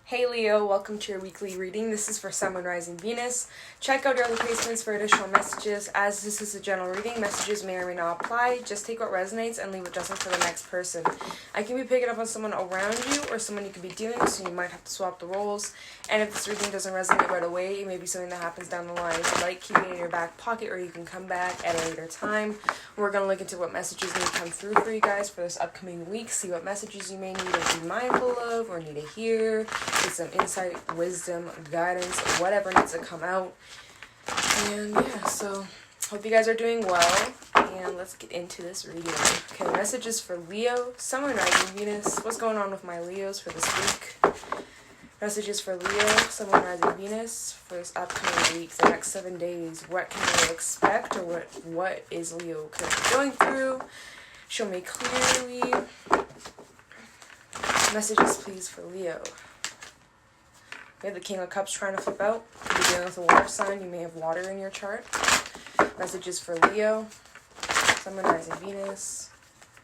Hey Leo, welcome to your weekly reading. This is for Sun, Moon, Rising, Venus. Check out your other placements for additional messages. As this is a general reading, messages may or may not apply. Just take what resonates and leave adjustment for the next person. I can be picking up on someone around you or someone you could be dealing with, so you might have to swap the roles. And if this reading doesn't resonate right away, it may be something that happens down the line. If you like, keep it in your back pocket or you can come back at a later time. We're going to look into what messages need to come through for you guys for this upcoming week. See what messages you may need to be mindful of or need to hear. Get some insight, wisdom, guidance, whatever needs to come out. And yeah, so hope you guys are doing well. And let's get into this reading. Okay, messages for Leo, Sun, Moon, Rising, Venus. What's going on with my Leos for this week? Messages for Leo, Sun, Moon, Rising, Venus for this upcoming week, the next 7 days. What can they expect, or what is Leo currently going through? Show me clearly. Messages, please, for Leo. We have the King of Cups trying to flip out. If you're dealing with a water sign, you may have water in your chart. Messages for Leo, Sun, Moon, Rising, Venus.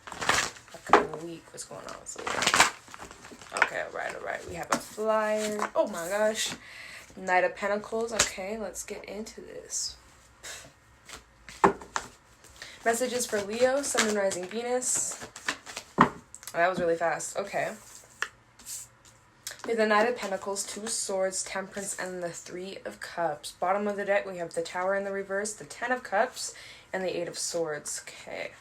Upcoming week, what's going on with Leo? Okay, alright. We have a flyer. Oh my gosh. Knight of Pentacles. Okay, let's get into this. Messages for Leo, Sun, Moon, Rising, Venus. Oh, that was really fast. Okay. We have the Knight of Pentacles, 2 Swords, Temperance, and the 3 of Cups. Bottom of the deck, we have the Tower in the reverse, the 10 of Cups, and the 8 of Swords. Okay.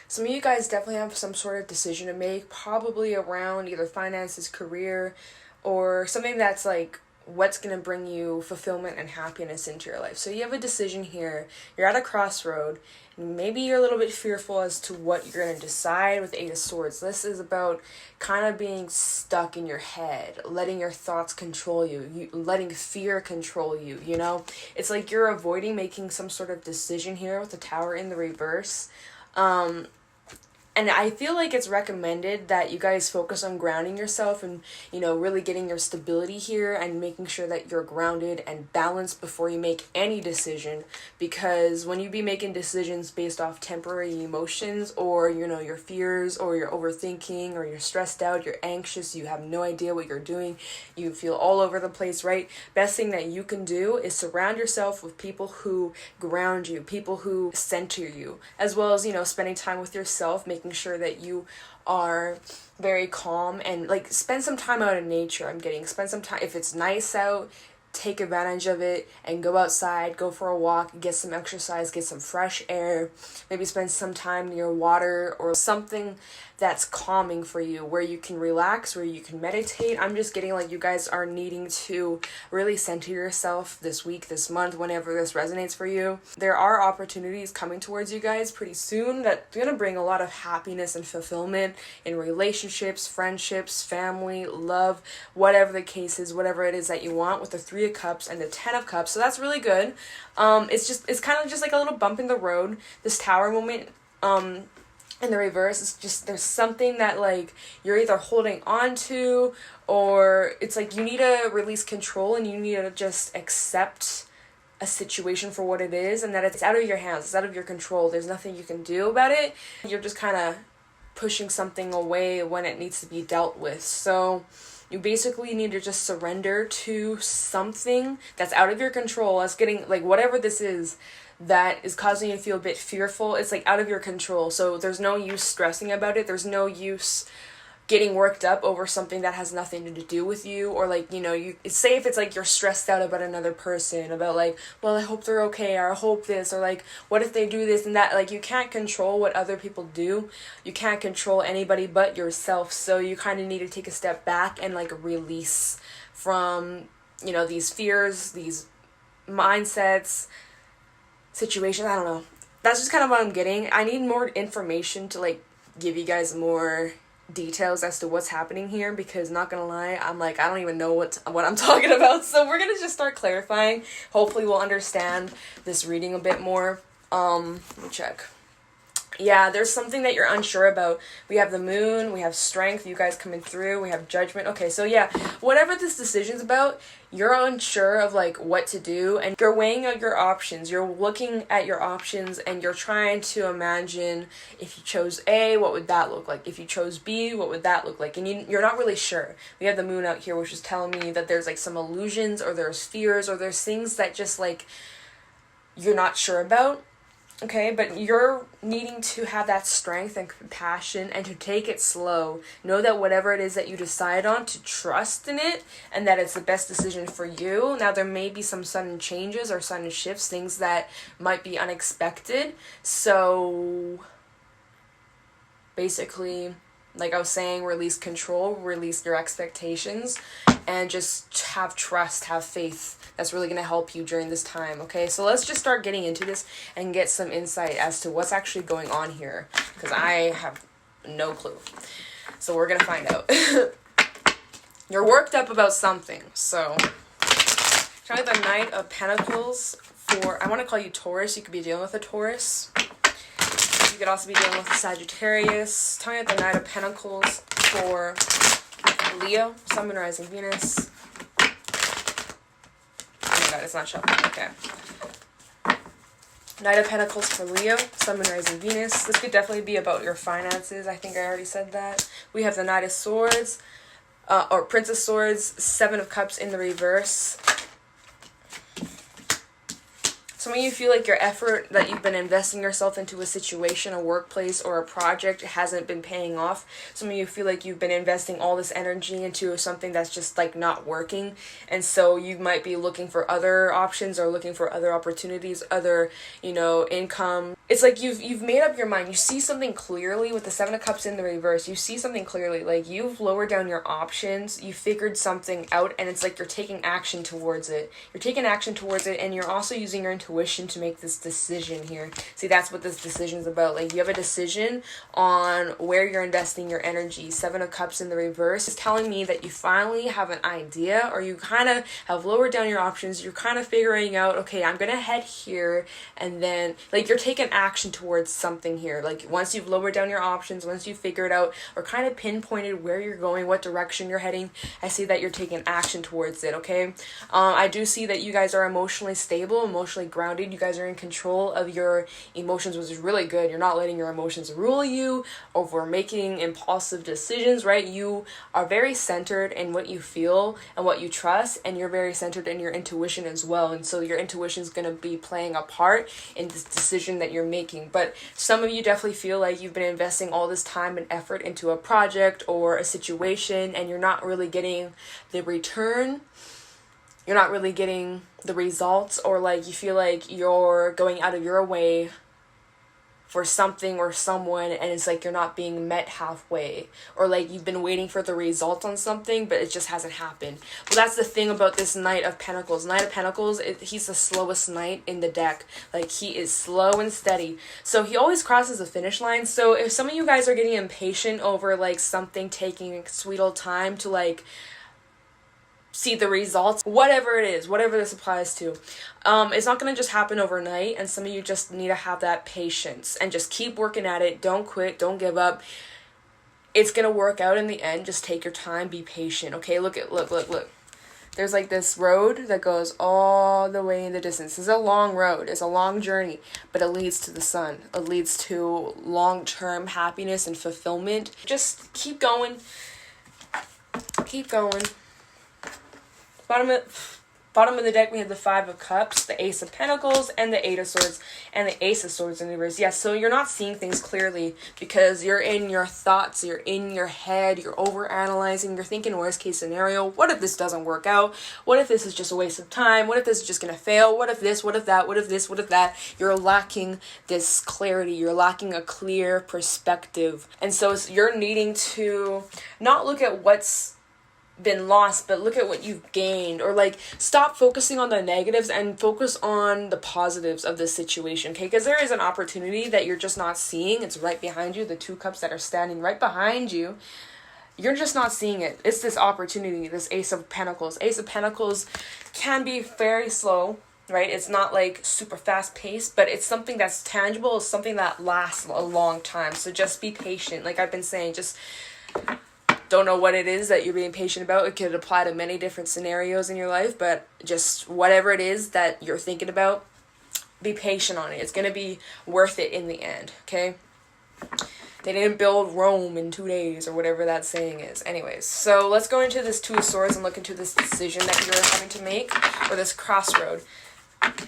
Some of you guys definitely have some sort of decision to make, probably around either finances, career, or something that's like what's going to bring you fulfillment and happiness into your life. So you have a decision here. You're at a crossroad. And maybe you're a little bit fearful as to what you're going to decide with 8 of Swords. This is about kind of being stuck in your head, letting your thoughts control you, letting fear control you, you know? It's like you're avoiding making some sort of decision here with the Tower in the reverse. And I feel like it's recommended that you guys focus on grounding yourself and, you know, really getting your stability here and making sure that you're grounded and balanced before you make any decision. Because when you be making decisions based off temporary emotions or, you know, your fears or you're overthinking or you're stressed out, you're anxious, you have no idea what you're doing, you feel all over the place, right? Best thing that you can do is surround yourself with people who ground you, people who center you, as well as, you know, spending time with yourself, making sure that you are very calm and like spend some time out in nature. Spend some time, if it's nice out, take advantage of it and go outside, go for a walk, get some exercise, get some fresh air, maybe spend some time near water or something that's calming for you, where you can relax, where you can meditate. I'm just getting like you guys are needing to really center yourself this week, this month, whenever this resonates for you. There are opportunities coming towards you guys pretty soon that's going to bring a lot of happiness and fulfillment in relationships, friendships, family, love, whatever the case is, whatever it is that you want, with the 3 of Cups and the 10 of Cups. So that's really good. It's kind of just like a little bump in the road. This Tower moment, in the reverse, it's just there's something that like you're either holding on to, or it's like you need to release control and you need to just accept a situation for what it is, and that it's out of your hands, it's out of your control. There's nothing you can do about it. You're just kind of pushing something away when it needs to be dealt with. So you basically need to just surrender to something that's out of your control. As getting like whatever this is that is causing you to feel a bit fearful, it's like out of your control. So there's no use stressing about it. There's no use getting worked up over something that has nothing to do with you. Or like, you know, say if it's like you're stressed out about another person, about like, well, I hope they're okay, or I hope this, or like, what if they do this and that. Like, you can't control what other people do. You can't control anybody but yourself. So you kind of need to take a step back and like release from, you know, these fears, these mindsets, situations. I don't know. That's just kind of what I'm getting. I need more information to like give you guys more details as to what's happening here, because not gonna lie, I'm like, I don't even know what I'm talking about. So we're gonna just start clarifying. Hopefully we'll understand this reading a bit more. Let me check. Yeah, there's something that you're unsure about. We have the moon, we have strength, you guys coming through, we have judgment. Okay, so yeah, whatever this decision's about, you're unsure of like what to do, and you're weighing out your options. You're looking at your options and you're trying to imagine, if you chose A, what would that look like? If you chose B, what would that look like? And you're not really sure. We have the moon out here, which is telling me that there's like some illusions, or there's fears, or there's things that just like you're not sure about. Okay, but you're needing to have that strength and compassion and to take it slow. Know that whatever it is that you decide on, to trust in it and that it's the best decision for you. Now, there may be some sudden changes or sudden shifts, things that might be unexpected. So, basically, like I was saying, release control, release your expectations, and just have trust, have faith. That's really going to help you during this time, okay? So let's just start getting into this and get some insight as to what's actually going on here, because I have no clue. So we're going to find out. You're worked up about something. So, try the Knight of Pentacles for, I want to call you Taurus. You could be dealing with a Taurus. You could also be dealing with a Sagittarius. Tell me the Knight of Pentacles for Leo, Sun, Moon, Rising, Venus. Oh my god, it's not showing. Okay. Knight of Pentacles for Leo, Sun, Moon, Rising, Venus. This could definitely be about your finances. I think I already said that. We have the Knight of Swords, or Prince of Swords, Seven of Cups in the reverse. Some of you feel like your effort that you've been investing yourself into a situation, a workplace, or a project hasn't been paying off. Some of you feel like you've been investing all this energy into something that's just like not working. And so you might be looking for other options or looking for other opportunities, other, income. It's like you've made up your mind. You see something clearly with the Seven of Cups in the reverse. You see something clearly. Like you've lowered down your options. You figured something out, and it's like you're taking action towards it. You're taking action towards it, and you're also using your intuition to make this decision here. See, that's what this decision is about. Like you have a decision on where you're investing your energy. Seven of Cups in the reverse is telling me that you finally have an idea, or you kind of have lowered down your options. You're kind of figuring out, okay, I'm gonna head here, and then like you're taking action towards something here. Like once you've lowered down your options, once you've figured out or kind of pinpointed where you're going, what direction you're heading, I see that you're taking action towards it. Okay, I do see that you guys are emotionally stable, emotionally grounded. You guys are in control of your emotions, which is really good. You're not letting your emotions rule you over making impulsive decisions, right? You are very centered in what you feel and what you trust, and you're very centered in your intuition as well. And so your intuition is going to be playing a part in this decision that you're making. But some of you definitely feel like you've been investing all this time and effort into a project or a situation, and you're not really getting the return. You're not really getting the results, or like you feel like you're going out of your way for something or someone, and it's like you're not being met halfway, or like you've been waiting for the result on something but it just hasn't happened. Well, that's the thing about this Knight of Pentacles. Knight of Pentacles, he's the slowest knight in the deck. Like he is slow and steady, so he always crosses the finish line. So if some of you guys are getting impatient over like something taking sweet old time to like see the results, whatever it is, whatever this applies to, it's not going to just happen overnight, and some of you just need to have that patience and just keep working at it. Don't quit, don't give up. It's going to work out in the end. Just take your time, be patient. Okay, look. There's like this road that goes all the way in the distance. It's a long road, it's a long journey, but it leads to the sun. It leads to long-term happiness and fulfillment. Just keep going. Bottom of the deck, we have the Five of Cups, the Ace of Pentacles, and the Eight of Swords, and the Ace of Swords in the reverse. Yes, so you're not seeing things clearly because you're in your thoughts, you're in your head, you're overanalyzing, you're thinking worst case scenario. What if this doesn't work out? What if this is just a waste of time? What if this is just going to fail? What if this? What if that? What if this? What if that? You're lacking this clarity. You're lacking a clear perspective. And so you're needing to not look at what's been lost, but look at what you've gained, or like stop focusing on the negatives and focus on the positives of this situation. Okay, because there is an opportunity that you're just not seeing. It's right behind you, the two cups that are standing right behind you. You're just not seeing it. It's this opportunity, this Ace of Pentacles. Ace of Pentacles can be very slow, right? It's not like super fast paced, but it's something that's tangible. It's something that lasts a long time. So just be patient. Like I've been saying, just don't know what it is that you're being patient about. It could apply to many different scenarios in your life, but just whatever it is that you're thinking about, be patient on it. It's going to be worth it in the end, okay? They didn't build Rome in 2 days, or whatever that saying is. Anyways, so let's go into this Two of Swords and look into this decision that you're having to make, or this crossroad.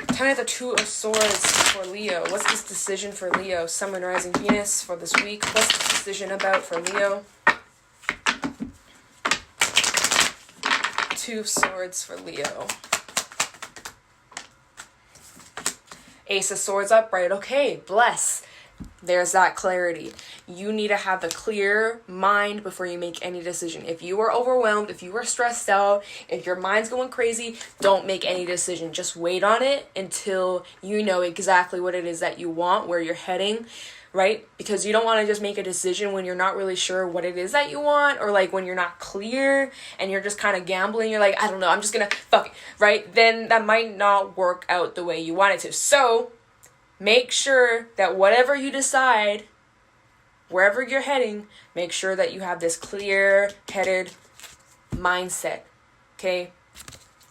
Tell me the Two of Swords for Leo. What's this decision for Leo? Sun, Moon, Rising, Venus for this week. What's this decision about for Leo? Two of Swords for Leo. Ace of Swords upright. Okay, bless. There's that clarity. You need to have a clear mind before you make any decision. If you are overwhelmed, if you are stressed out, if your mind's going crazy, don't make any decision. Just wait on it until you know exactly what it is that you want, where you're heading, right? Because you don't want to just make a decision when you're not really sure what it is that you want, or like when you're not clear and you're just kind of gambling. You're like, I don't know, I'm just gonna fuck it, right? Then that might not work out the way you want it to. So make sure that whatever you decide, wherever you're heading, make sure that you have this clear-headed mindset, okay?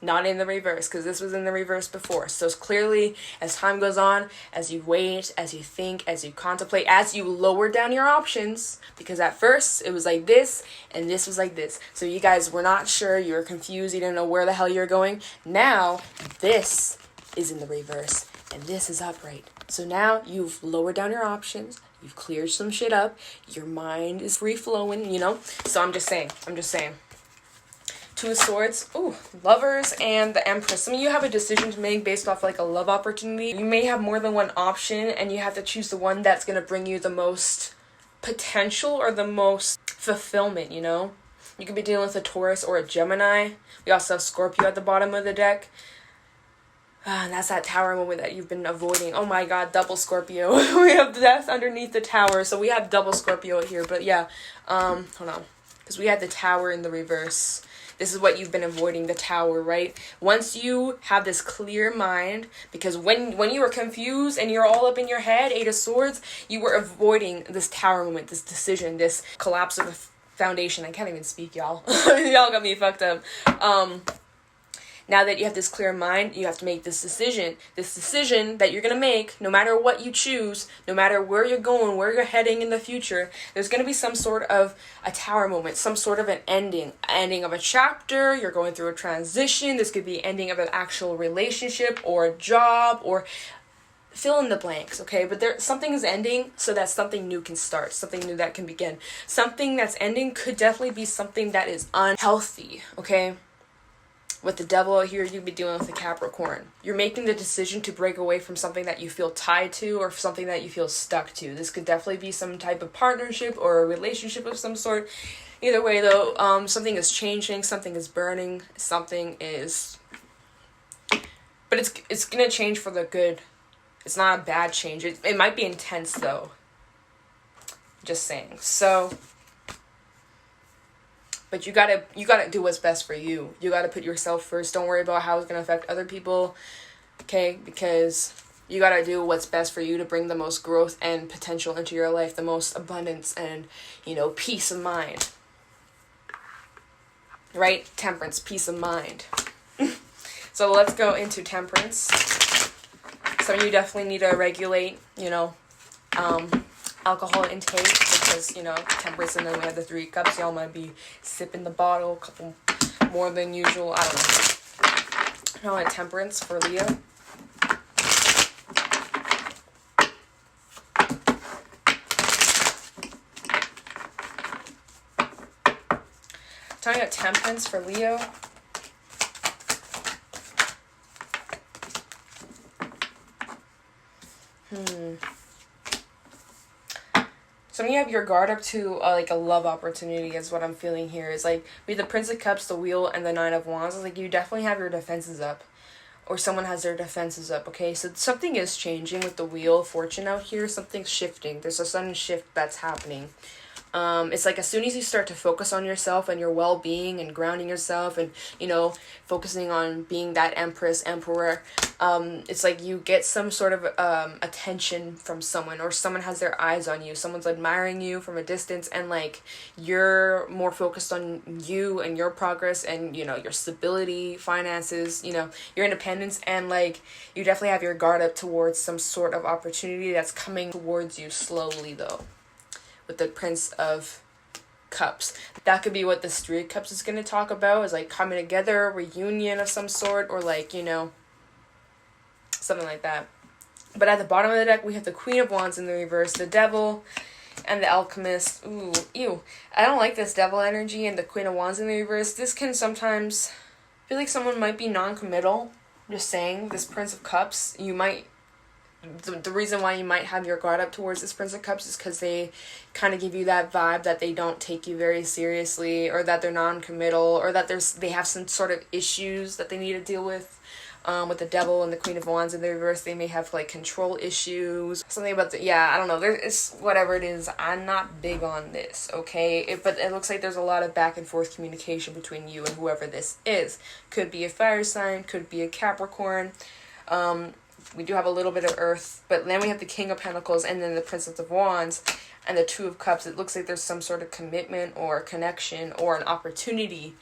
Not in the reverse, because this was in the reverse before. So clearly, as time goes on, as you wait, as you think, as you contemplate, as you lower down your options, because at first it was like this, and this was like this. So you guys were not sure, you were confused, you didn't know where the hell you're going. Now, this is in the reverse, and this is upright. So now you've lowered down your options, you've cleared some shit up, your mind is free-flowing, you know? So I'm just saying. Two of Swords, ooh, Lovers, and the Empress. Some of you have a decision to make based off like a love opportunity. You may have more than one option, and you have to choose the one that's going to bring you the most potential or the most fulfillment, you know? You could be dealing with a Taurus or a Gemini. We also have Scorpio at the bottom of the deck. And that's that Tower moment that you've been avoiding. Oh my god, double Scorpio. We have Death underneath the Tower, so we have double Scorpio here. But yeah, hold on. Because we had the Tower in the reverse. This is what you've been avoiding, the Tower, right? Once you have this clear mind, because when you were confused and you're all up in your head, Eight of Swords, you were avoiding this Tower moment, this decision, this collapse of the foundation. I can't even speak, y'all. Y'all got me fucked up. Now that you have this clear mind, you have to make this decision. This decision that you're going to make, no matter what you choose, no matter where you're going, where you're heading in the future, there's going to be some sort of a Tower moment, some sort of an ending of a chapter. You're going through a transition. This could be ending of an actual relationship or a job, or fill in the blanks, okay? But something is ending so that something new can start, something new that can begin. Something that's ending could definitely be something that is unhealthy, okay? With the Devil out here, you'd be dealing with a Capricorn. You're making the decision to break away from something that you feel tied to, or something that you feel stuck to. This could definitely be some type of partnership or a relationship of some sort. Either way, though, something is changing, something is burning, something is... But it's gonna change for the good. It's not a bad change. It might be intense, though. Just saying. So... But you gotta do what's best for you. You gotta put yourself first. Don't worry about how it's gonna affect other people, okay? Because you gotta do what's best for you to bring the most growth and potential into your life, the most abundance and, you know, peace of mind. Right? Temperance, peace of mind. So let's go into Temperance. Some of you definitely need to regulate, you know, alcohol intake, because, you know, Temperance, and then we have the Three Cups. Y'all might be sipping the bottle a couple more than usual. I don't know. I want Temperance for Leo. Talking about Temperance for Leo. Some of you have your guard up to like a love opportunity is what I'm feeling here. It's like with the Prince of Cups, the Wheel, and the Nine of Wands. It's like you definitely have your defenses up. Or someone has their defenses up, okay? So something is changing with the Wheel of Fortune out here. Something's shifting. There's a sudden shift that's happening. It's like as soon as you start to focus on yourself and your well-being and grounding yourself and, you know, focusing on being that empress, emperor, it's like you get some sort of attention from someone, or someone has their eyes on you. Someone's admiring you from a distance, and like you're more focused on you and your progress and, you know, your stability, finances, you know, your independence, and like you definitely have your guard up towards some sort of opportunity that's coming towards you slowly though. With the Prince of Cups, that could be what this Three of Cups is going to talk about, is like coming together, reunion of some sort, or like, you know, something like that. But at the bottom of the deck, we have the Queen of Wands in the reverse, the Devil, and the Alchemist. Ooh, ew. I don't like this Devil energy and the Queen of Wands in the reverse. This can sometimes feel like someone might be non-committal. Just saying, this Prince of Cups, you might... The reason why you might have your guard up towards this Prince of Cups is because they kind of give you that vibe that they don't take you very seriously, or that they're non-committal, or that they have some sort of issues that they need to deal with. With the Devil and the Queen of Wands in the reverse, they may have like control issues, something about I don't know, it's whatever it is. I'm not big on this, okay? But it looks like there's a lot of back and forth communication between you and whoever this is. Could be a fire sign, could be a Capricorn. We do have a little bit of Earth, but then we have the King of Pentacles and then the Princess of Wands and the Two of Cups. It looks like there's some sort of commitment or connection or an opportunity.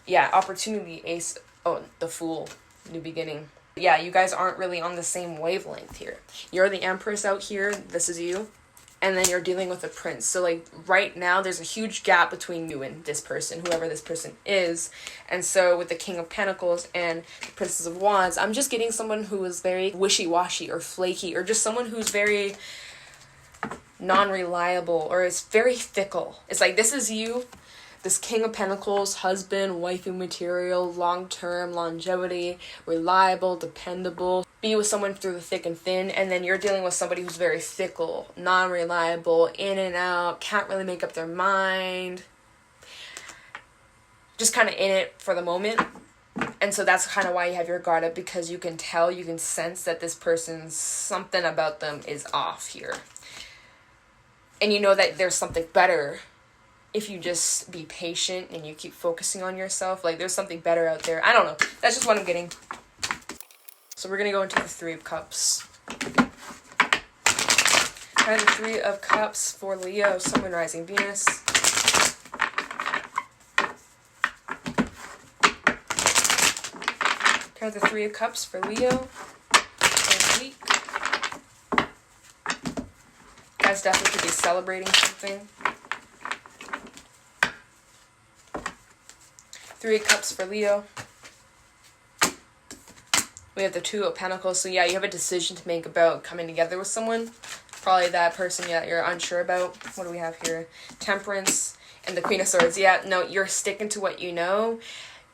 Yeah, opportunity, Ace. Oh, the Fool. New beginning. Yeah, you guys aren't really on the same wavelength here. You're the Empress out here. This is you. And then you're dealing with a prince. So like right now there's a huge gap between you and this person, whoever this person is. And so with the King of Pentacles and the Princess of Wands, I'm just getting someone who is very wishy-washy or flaky, or just someone who's very non-reliable, or is very fickle. It's like, this is you, this King of Pentacles, husband, wifey material, long-term, longevity, reliable, dependable. Be with someone through the thick and thin, and then you're dealing with somebody who's very fickle, non-reliable, in and out, can't really make up their mind, just kind of in it for the moment. And so that's kind of why you have your guard up, because you can tell, you can sense that this person's, something about them is off here. And you know that there's something better if you just be patient and you keep focusing on yourself. Like, there's something better out there. I don't know. That's just what I'm getting. So we're going to go into the Three of Cups. Kind of the Three of Cups for Leo, Sun, Moon, Rising, Venus. Kind of the Three of Cups for Leo this week. Guys definitely could be celebrating something. Three of Cups for Leo. We have the Two of Pentacles. So yeah, you have a decision to make about coming together with someone. Probably that person that you're unsure about. What do we have here? Temperance and the Queen of Swords. Yeah, no, you're sticking to what you know.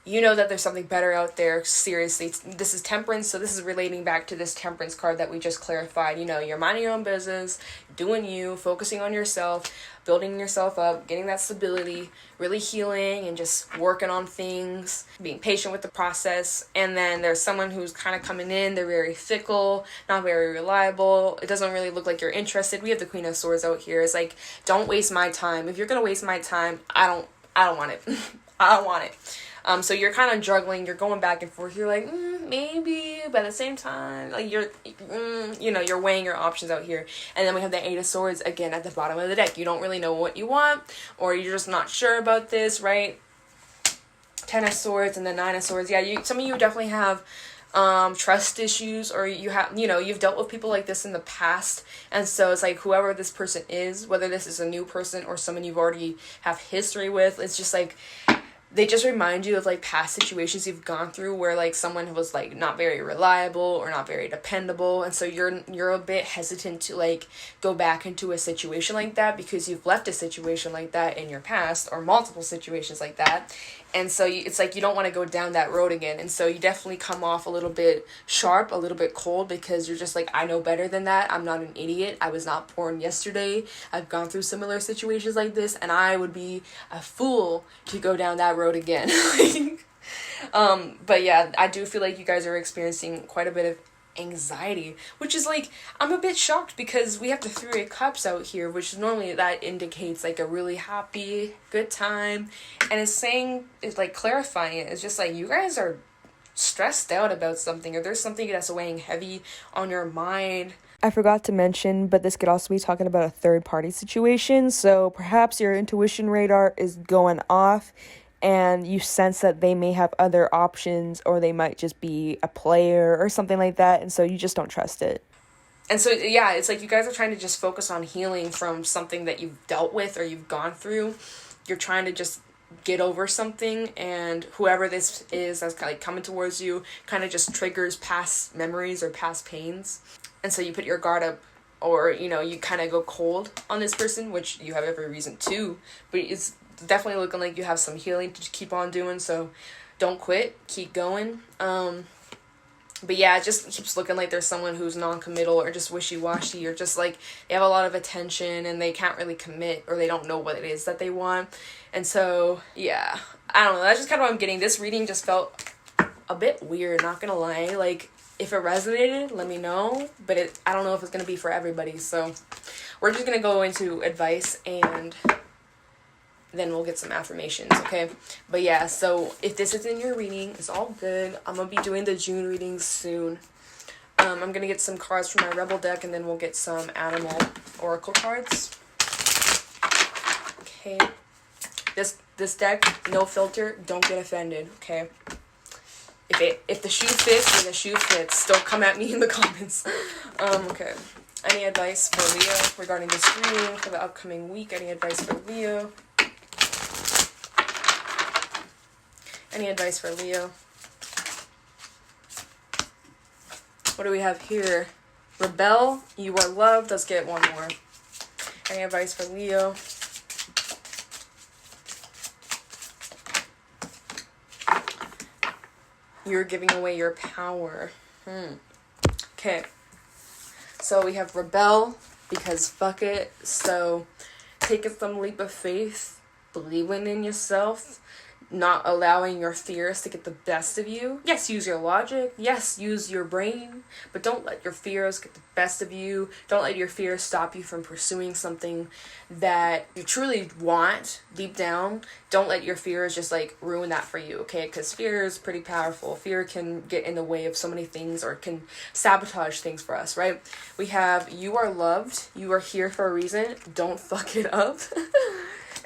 You know that there's something better out there. Seriously, this is Temperance, so this is relating back to this Temperance card that we just clarified. You know, you're minding your own business, doing you, focusing on yourself, building yourself up, getting that stability, really healing and just working on things, being patient with the process. And then there's someone who's kind of coming in. They're very fickle, not very reliable. It doesn't really look like you're interested. We have the Queen of Swords out here. It's like, don't waste my time. If you're gonna waste my time, I don't want it. I don't want it. So you're kind of juggling, you're going back and forth, you're like, maybe, but at the same time, like, you're weighing your options out here. And then we have the Eight of Swords, again, at the bottom of the deck. You don't really know what you want, or you're just not sure about this, right? Ten of Swords and the Nine of Swords. Yeah, some of you definitely have trust issues, or you've dealt with people like this in the past. And so it's like, whoever this person is, whether this is a new person or someone you've already have history with, it's just like, they just remind you of like past situations you've gone through where like someone was like not very reliable or not very dependable, and so you're a bit hesitant to like go back into a situation like that because you've left a situation like that in your past, or multiple situations like that. And so it's like you don't want to go down that road again. And so you definitely come off a little bit sharp, a little bit cold, because you're just like, I know better than that. I'm not an idiot. I was not born yesterday. I've gone through similar situations like this, and I would be a fool to go down that road again. But yeah, I do feel like you guys are experiencing quite a bit of anxiety, which is like, I'm a bit shocked because we have the Three of Cups out here, which normally that indicates like a really happy, good time, and it's like clarifying it. It's just like, you guys are stressed out about something, or there's something that's weighing heavy on your mind. I forgot to mention, but this could also be talking about a third-party situation, so perhaps your intuition radar is going off, and you sense that they may have other options, or they might just be a player or something like that, and so you just don't trust it. And so, yeah, it's like you guys are trying to just focus on healing from something that you've dealt with or you've gone through. You're trying to just get over something, and whoever this is that's like coming towards you kind of just triggers past memories or past pains. And so you put your guard up, or, you know, you kind of go cold on this person, which you have every reason to, but it's definitely looking like you have some healing to keep on doing, so don't quit, keep going. But yeah, it just keeps looking like there's someone who's non-committal or just wishy-washy, or just like they have a lot of attention and they can't really commit, or they don't know what it is that they want. And so, yeah, I don't know, that's just kind of what I'm getting. This reading just felt a bit weird, not gonna lie. Like, if it resonated, let me know, but I don't know if it's gonna be for everybody, so we're just gonna go into advice, and then we'll get some affirmations, okay? But yeah, so if this isn't your reading, it's all good. I'm gonna be doing the June readings soon. I'm gonna get some cards from my Rebel deck, and then we'll get some animal oracle cards. Okay. This deck, no filter, don't get offended, okay? If the shoe fits, then the shoe fits. Don't come at me in the comments. Okay. Any advice for Leo regarding this reading for the upcoming week? Any advice for Leo? Any advice for Leo? What do we have here? Rebel, you are loved. Let's get one more. Any advice for Leo? You're giving away your power. Okay. So we have rebel, because fuck it. So taking some leap of faith, believing in yourself, not allowing your fears to get the best of you. Yes, use your logic. Yes, use your brain. But don't let your fears get the best of you. Don't let your fears stop you from pursuing something that you truly want deep down. Don't let your fears just like ruin that for you, okay? Because fear is pretty powerful. Fear can get in the way of so many things, or it can sabotage things for us, right? We have you are loved. You are here for a reason. Don't fuck it up.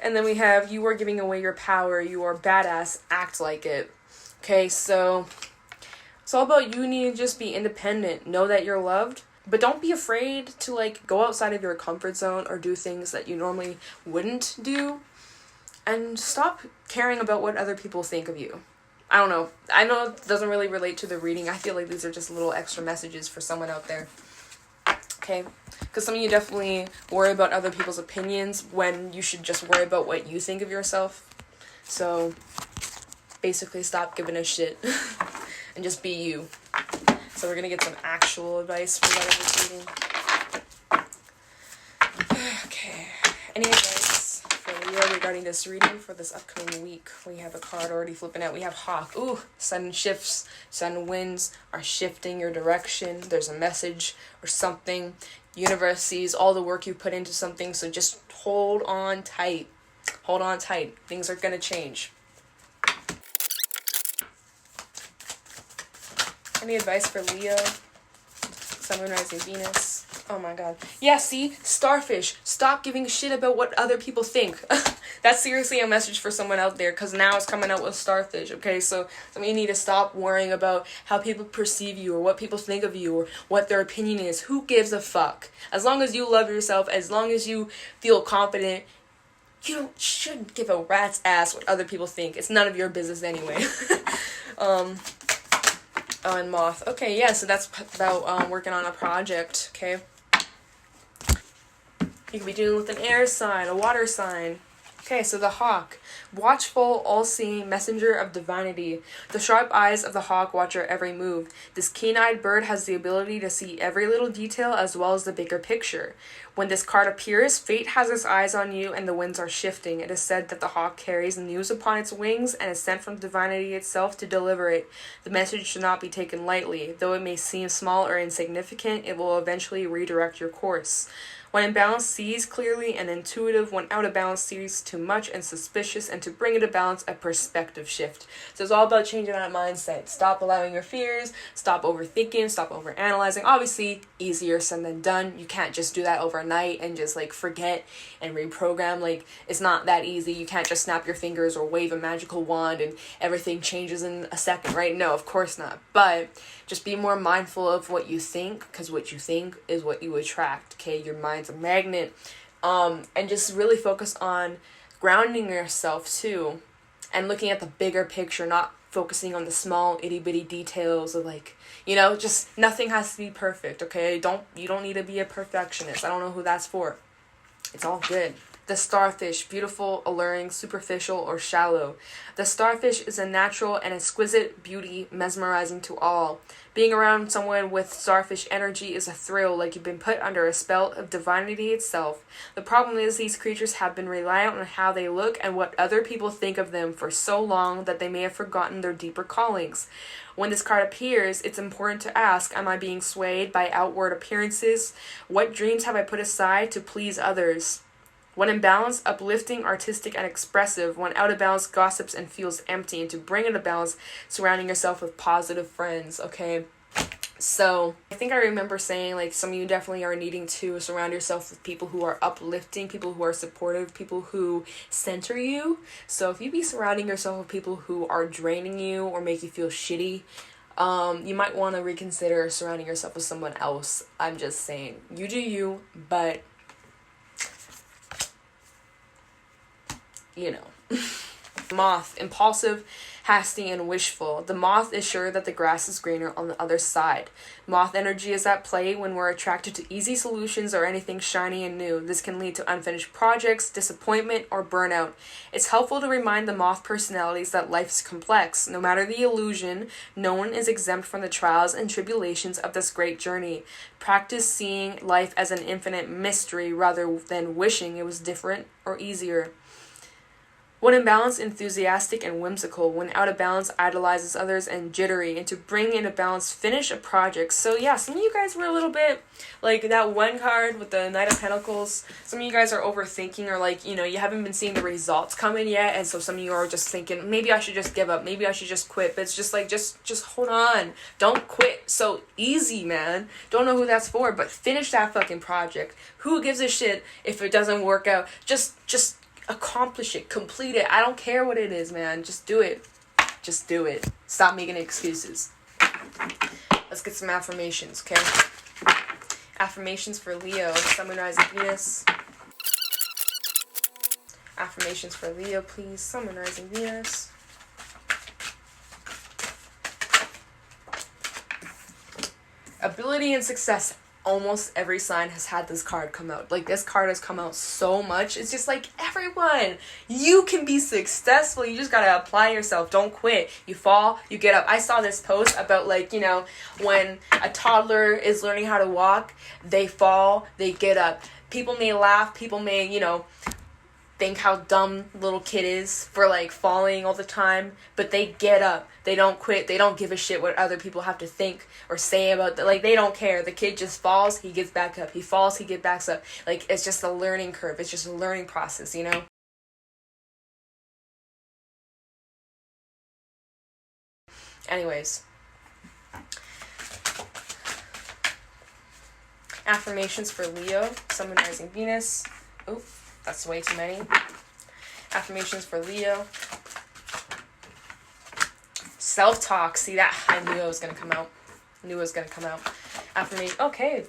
And then we have, you are giving away your power. You are badass. Act like it. Okay, so it's all about you need to just be independent. Know that you're loved. But don't be afraid to, like, go outside of your comfort zone or do things that you normally wouldn't do. And stop caring about what other people think of you. I don't know. I know it doesn't really relate to the reading. I feel like these are just little extra messages for someone out there. Okay? Because some of you definitely worry about other people's opinions when you should just worry about what you think of yourself. So basically stop giving a shit and just be you. So we're going to get some actual advice for whatever's reading. Okay. Any advice for Leo regarding this reading for this upcoming week? We have a card already flipping out. We have Hawk. Ooh, sudden shifts, sudden winds are shifting your direction. There's a message or something. Universe sees all the work you put into something, so just hold on tight. Hold on tight. Things are going to change. Any advice for Leo? Sun, Moon, Rising, Venus. Oh my god. Yeah, see? Starfish. Stop giving a shit about what other people think. That's seriously a message for someone out there, because now it's coming out with starfish, okay? So some of you need to stop worrying about how people perceive you, or what people think of you, or what their opinion is. Who gives a fuck? As long as you love yourself, as long as you feel confident, you shouldn't give a rat's ass what other people think. It's none of your business anyway. Oh, and Moth. Okay, yeah, so that's about working on a project, okay? You could be dealing with an air sign, a water sign. Okay, so the Hawk. watchful, all-seeing messenger of divinity, the sharp eyes of the hawk watch your every move. This keen-eyed bird has the ability to see every little detail as well as the bigger picture. When this card appears, fate has its eyes on you and the winds are shifting. It is said that the hawk carries news upon its wings and is sent from divinity itself to deliver it. The message should not be taken lightly. Though it may seem small or insignificant, it will eventually redirect your course. When in balance, sees clearly and intuitive. When out of balance, sees too much and suspicious. And to bring it to balance, a perspective shift. So it's all about changing that mindset. Stop allowing your fears. Stop overthinking. Stop overanalyzing. Obviously, easier said than done. You can't just do that overnight and just like forget and reprogram. Like, it's not that easy. You can't just snap your fingers or wave a magical wand and everything changes in a second, right? No, of course not. But just be more mindful of what you think, because what you think is what you attract, okay? Your mind's a magnet. And just really focus on grounding yourself, too, and looking at the bigger picture, not focusing on the small, itty-bitty details of, like, you know, just nothing has to be perfect, okay? You don't need to be a perfectionist. I don't know who that's for. It's all good. The starfish, beautiful, alluring, superficial, or shallow. The starfish is a natural and exquisite beauty, mesmerizing to all. Being around someone with starfish energy is a thrill, like you've been put under a spell of divinity itself. The problem is these creatures have been reliant on how they look and what other people think of them for so long that they may have forgotten their deeper callings. When this card appears, it's important to ask, am I being swayed by outward appearances? What dreams have I put aside to please others? When in balance, uplifting, artistic, and expressive. When out of balance, gossips and feels empty. And to bring it to balance, surrounding yourself with positive friends, okay? So, I think I remember saying, like, some of you definitely are needing to surround yourself with people who are uplifting, people who are supportive, people who center you. So, if you be surrounding yourself with people who are draining you or make you feel shitty, you might want to reconsider surrounding yourself with someone else. I'm just saying, you do you, but you know. Moth, impulsive, hasty, and wishful. The moth is sure that the grass is greener on the other side. Moth energy is at play when we're attracted to easy solutions or anything shiny and new. This can lead to unfinished projects, disappointment, or burnout. It's helpful to remind the moth personalities that life is complex. No matter the illusion, no one is exempt from the trials and tribulations of this great journey. Practice seeing life as an infinite mystery rather than wishing it was different or easier. When in balance, enthusiastic and whimsical. When out of balance, idolizes others and jittery. And to bring into balance, finish a project. So yeah, some of you guys were a little bit like that one card with the Knight of Pentacles. Some of you guys are overthinking, or like, you know, you haven't been seeing the results come in yet. And so some of you are just thinking, maybe I should just give up. Maybe I should just quit. But it's just like, just hold on. Don't quit so easy, man. Don't know who that's for, but finish that fucking project. Who gives a shit if it doesn't work out? Just accomplish it, complete it. I don't care what it is, man. Just do it. Just do it. Stop making excuses. Let's get some affirmations, okay? Affirmations for Leo, Sun, Moon, Rising, Venus. Affirmations for Leo, please. Sun, Moon, Rising, Venus. Ability and success. Almost every sign has had this card come out. Like, this card has come out so much. It's just like, everyone, you can be successful. You just gotta apply yourself. Don't quit. You fall, you get up. I saw this post about, like, you know, when a toddler is learning how to walk, they fall, they get up. People may laugh, people may, you know, think how dumb little kid is for like falling all the time, but they get up, they don't quit, they don't give a shit what other people have to think or say about that. Like, they don't care. The kid just falls, he gets back up, he falls, he gets back up. Like, it's just a learning curve, it's just a learning process, you know. Anyways, affirmations for Leo, Sun, Moon, Rising, Venus. Oh, that's way too many. Affirmations for Leo. Self-talk. See that? I knew it was going to come out. Affirmation. Okay.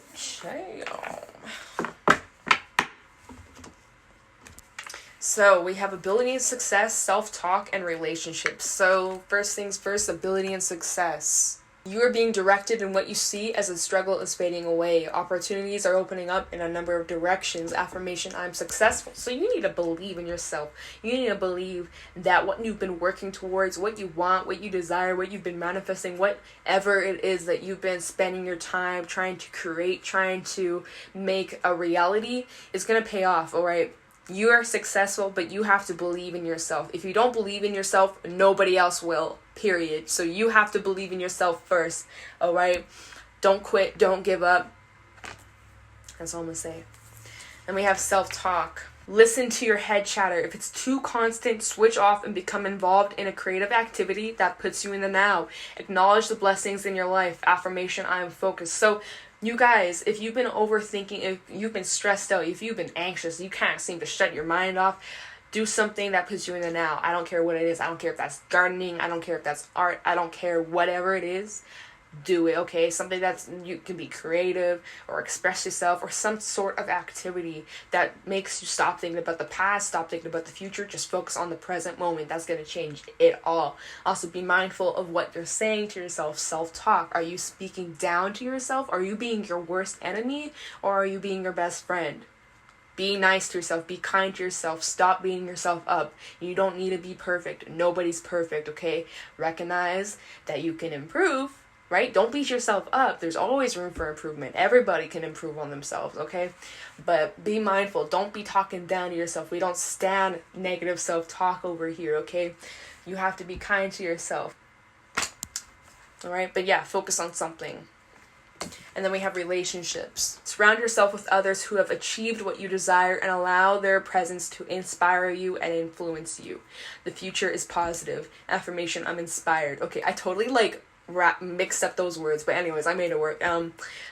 So we have ability and success, self-talk, and relationships. So first things first, ability and success. You are being directed in what you see as the struggle is fading away. Opportunities are opening up in a number of directions. Affirmation, I'm successful. So you need to believe in yourself. You need to believe that what you've been working towards, what you want, what you desire, what you've been manifesting, whatever it is that you've been spending your time trying to create, trying to make a reality, is going to pay off, all right? You are successful, but you have to believe in yourself. If you don't believe in yourself, nobody else will, period. So you have to believe in yourself first, all right? Don't quit. Don't give up. That's all I'm going to say. And we have self-talk. Listen to your head chatter. If it's too constant, switch off and become involved in a creative activity that puts you in the now. Acknowledge the blessings in your life. Affirmation, I am focused. So you guys, if you've been overthinking, if you've been stressed out, if you've been anxious, you can't seem to shut your mind off, do something that puts you in the now. I don't care what it is. I don't care if that's gardening. I don't care if that's art. I don't care, whatever it is. Do it, okay? Something that's, you can be creative or express yourself, or some sort of activity that makes you stop thinking about the past, stop thinking about the future, just focus on the present moment. That's going to change it all. Also, be mindful of what you're saying to yourself. Self-talk. Are you speaking down to yourself? Are you being your worst enemy, or are you being your best friend? Be nice to yourself. Be kind to yourself. Stop beating yourself up. You don't need to be perfect. Nobody's perfect, okay? Recognize that you can improve, right? Don't beat yourself up. There's always room for improvement. Everybody can improve on themselves, okay? But be mindful. Don't be talking down to yourself. We don't stand negative self-talk over here, okay? You have to be kind to yourself. All right? But yeah, focus on something. And then we have relationships. Surround yourself with others who have achieved what you desire and allow their presence to inspire you and influence you. The future is positive. Affirmation, I'm inspired. Okay, I totally mixed up those words, but anyways, I made it work.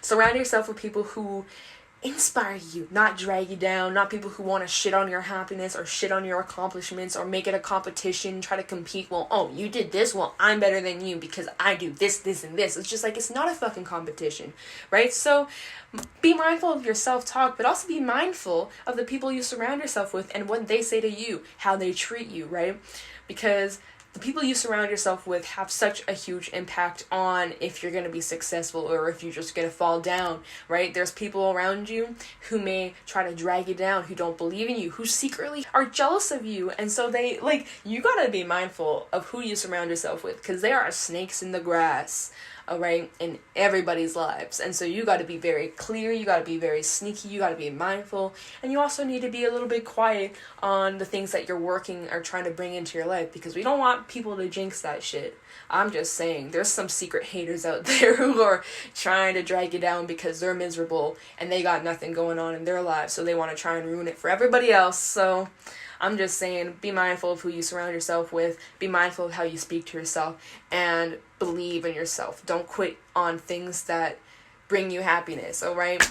Surround yourself with people who inspire you, not drag you down, not people who want to shit on your happiness or shit on your accomplishments or make it a competition, try to compete. Well, oh, you did this, well, I'm better than you because I do this, this, and this. It's just like, it's not a fucking competition, right? So be mindful of your self-talk, but also be mindful of the people you surround yourself with and what they say to you, how they treat you, right? Because the people you surround yourself with have such a huge impact on if you're going to be successful or if you're just going to fall down, right? There's people around you who may try to drag you down, who don't believe in you, who secretly are jealous of you. And so you got to be mindful of who you surround yourself with, because there are snakes in the grass, all right, in everybody's lives. And so you got to be very clear, you got to be very sneaky, you got to be mindful, and you also need to be a little bit quiet on the things that you're working or trying to bring into your life, because we don't want people to jinx that shit. I'm just saying, there's some secret haters out there who are trying to drag you down because they're miserable and they got nothing going on in their lives, so they want to try and ruin it for everybody else. So I'm just saying, be mindful of who you surround yourself with, be mindful of how you speak to yourself, and believe in yourself. Don't quit on things that bring you happiness, alright?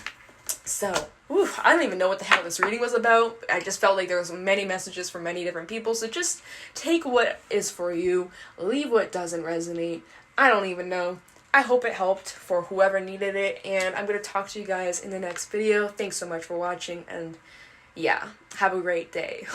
So, I don't even know what the hell this reading was about. I just felt like there was many messages from many different people, so just take what is for you, leave what doesn't resonate. I don't even know. I hope it helped for whoever needed it, and I'm going to talk to you guys in the next video. Thanks so much for watching, and yeah, have a great day.